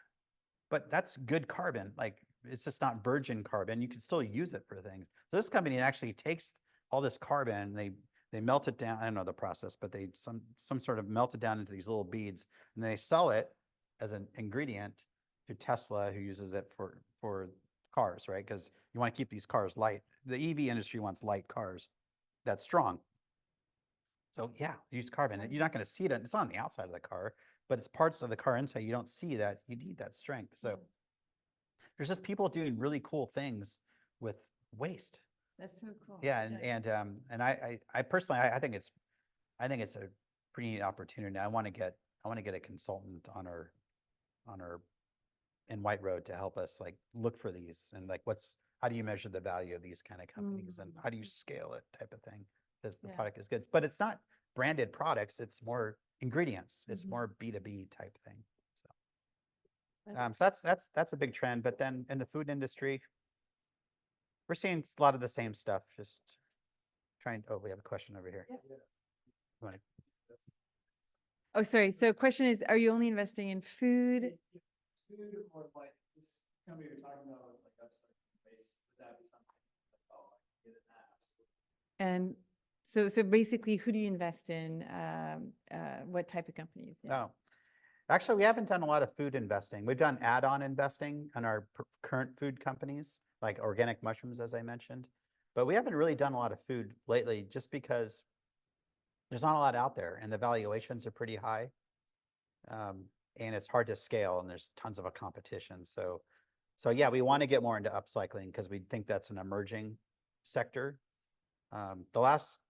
But that's good carbon. Like it's just not virgin carbon. You can still use it for things. So this company actually takes all this carbon, they melt it down. I don't know the process, but they some sort of melt it down into these little beads, and they sell it as an ingredient to Tesla, who uses it for cars, right? Because you want to keep these cars light. The EV industry wants light cars that's strong. So yeah, use carbon. You're not going to see it. It's not on the outside of the car, but it's parts of the car inside. You don't see that. You need that strength. So there's just people doing really cool things with waste. That's so cool. Yeah, and I personally I think it's a pretty neat opportunity. I want to get a consultant on our in White Road to help us like look for these and like how do you measure the value of these kind of companies and how do you scale it type of thing. because the Yeah. product is good. But it's not branded products, it's more ingredients. It's Mhm. more B2B type thing. So, That's- so that's a big trend. But then in the food industry, we're seeing a lot of the same stuff, just trying, oh, we have a question over here. Yeah. You wanna- Oh, sorry. So question is, are you only investing in food? Food or like this company you're talking about, like upcycling waste, would that be something like, oh, I can get in that? Absolutely. And so basically, who do you invest in? What type of companies? Yeah. Oh, actually, we haven't done a lot of food investing. We've done add-on investing on our current food companies, like organic mushrooms, as I mentioned. But we haven't really done a lot of food lately, just because there's not a lot out there and the valuations are pretty high. And it's hard to scale and there's tons of a competition. So yeah, we want to get more into upcycling because we think that's an emerging sector. The last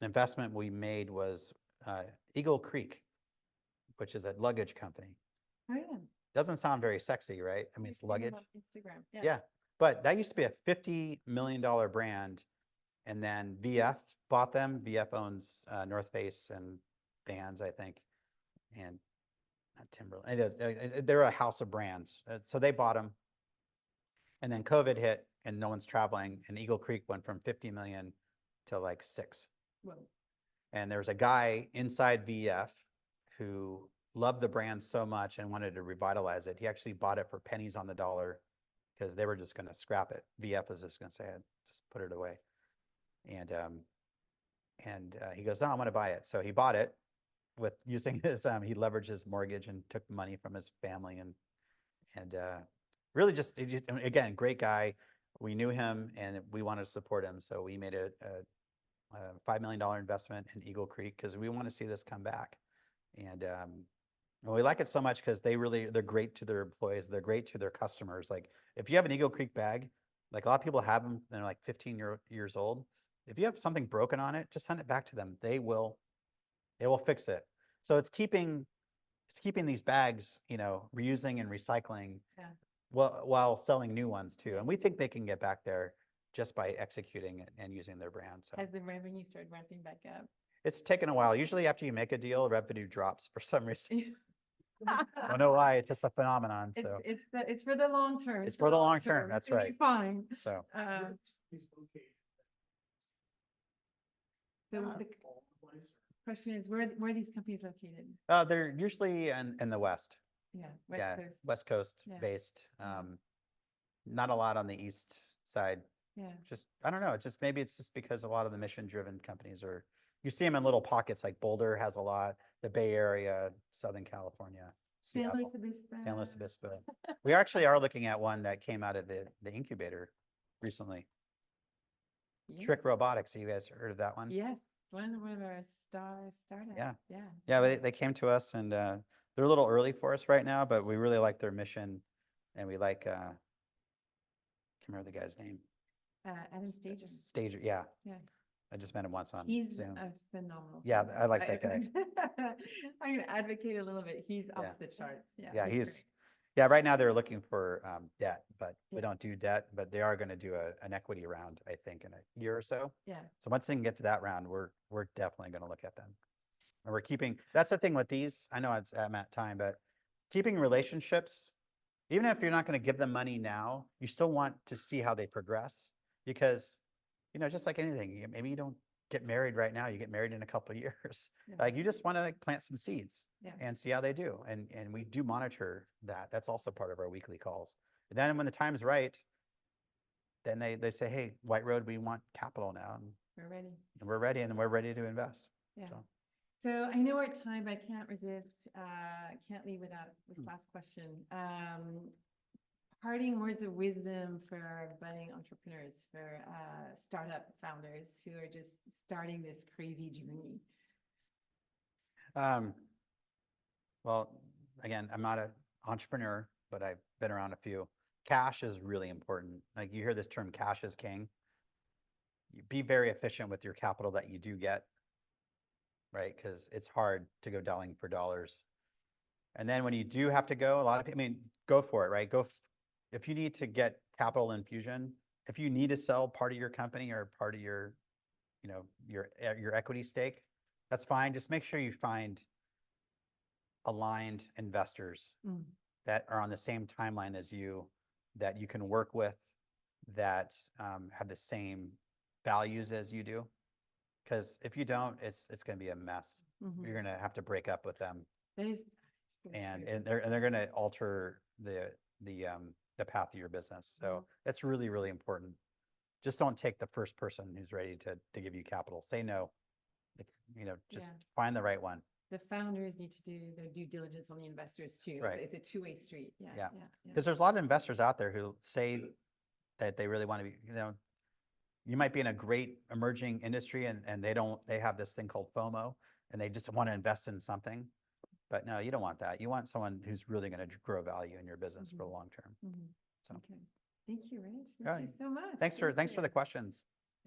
investment we made was Eagle Creek, which is a luggage company. Oh, yeah. Doesn't sound very sexy, right? I mean, I've it's seen them luggage. on Instagram. Yeah. Yeah, but that used to be a $50 million brand. And then VF bought them. VF owns North Face and Vans, I think, and not Timberland. They're a house of brands. So they bought them. And then COVID hit and no one's traveling. And Eagle Creek went from 50 million to like 6. Well, And there was a guy inside VF who loved the brand so much and wanted to revitalize it. He actually bought it for pennies on the dollar because they were just going to scrap it. VF was just going to say, just put it away. And he goes, no, I'm going to buy it. So he bought it with using his, he leveraged his mortgage and took money from his family and really just, again, great guy. We knew him and we wanted to support him. So we made a $5 million investment in Eagle Creek because we want to see this come back. And we like it so much because they're great to their employees. They're great to their customers. Like if you have an Eagle Creek bag, like a lot of people have them, they're like 15 years old. If you have something broken on it, just send it back to them. They will fix it. So it's keeping these bags, reusing and recycling Yeah. while selling new ones too. And we think they can get back there just by executing it and using their brand. So has the revenue started ramping back up? it's taken a while. Usually after you make a deal, revenue drops for some reason. I don't know why. It's just a phenomenon. So It's for the long term. It's for the long term, that's It's gonna be right. Fine. so He's located. So Ah. the question is, where are these companies located? they're usually in the West. Yeah, Yeah, West Coast. West Coast Yeah. based. Mhm. Not a lot on the East side. Yeah. Just, I don't know, maybe it's just because a lot of the mission-driven companies you see them in little pockets, like Boulder has a lot, the Bay Area, Southern California, San Luis Seattle, Obispo. San Luis Obispo. We actually are looking at one that came out of the incubator recently. Yeah. Trick Robotics, you guys heard of that one? Yes, one of our startups. Yeah. Yeah. Yeah, they came to us and they're a little early for us right now, but we really like their mission and we like, can't remember the guy's name. Adam Stager. Stager, yeah. Yeah. I just met him once on He's Zoom. a phenomenal. Yeah, founder. I like that guy. I'm gonna advocate a little bit. He's Yeah. off the charts. Yeah. Yeah, great. yeah, right now they're looking for debt, but we Yeah. don't do debt, but they are going to do an equity round, I think, in a year or so. Yeah. So once they can get to that round, we're definitely going to look at them. And that's the thing with these, I know I'm at time, but keeping relationships, even if you're not going to give them money now, you still want to see how they progress because, just like anything, maybe you don't get married right now, you get married in a couple of years. Yeah. Like you just want to plant some seeds Yeah. and see how they do. And we do monitor that. That's also part of our weekly calls. And then when the time's right, then they say, hey, White Road, we want capital now. And We're ready. we're ready and we're ready to invest. Yeah. So. So I know our time, but I can't resist, can't leave without this Hmm. last question. Parting words of wisdom for budding entrepreneurs, for startup founders who are just starting this crazy journey. Well, again, I'm not an entrepreneur, but I've been around a few. Cash is really important. Like you hear this term, cash is king. You be very efficient with your capital that you do get, right? Because it's hard to go dialing for dollars. And then when you do have to go, a lot of people, go for it, right? If you need to get capital infusion, if you need to sell part of your company or part of your you know, your equity stake, that's fine. Just make sure you find aligned investors Mm. that are on the same timeline as you, that you can work with, that have the same values as you do. Because if you don't, it's going to be a mess. Mhm. You're going to have to break up with them, That is so and true. they're going to alter the path of your business. So that's really, really important. Just don't take the first person who's ready to give you capital. Say no. You know, just Yeah. find the right one. The founders need to do their due diligence on the investors too. Right. It's a two-way street. Yeah. Yeah. Yeah. Because there's a lot of investors out there who say that they really want to be, you know, you might be in a great emerging industry and they have this thing called FOMO and they just want to invest in something. But no, you don't want that. You want someone who's really going to grow value in your business for the long term. Mhm. So. Okay. Thank you, Rich. Yeah, Thank you so much. Thanks for the you. questions.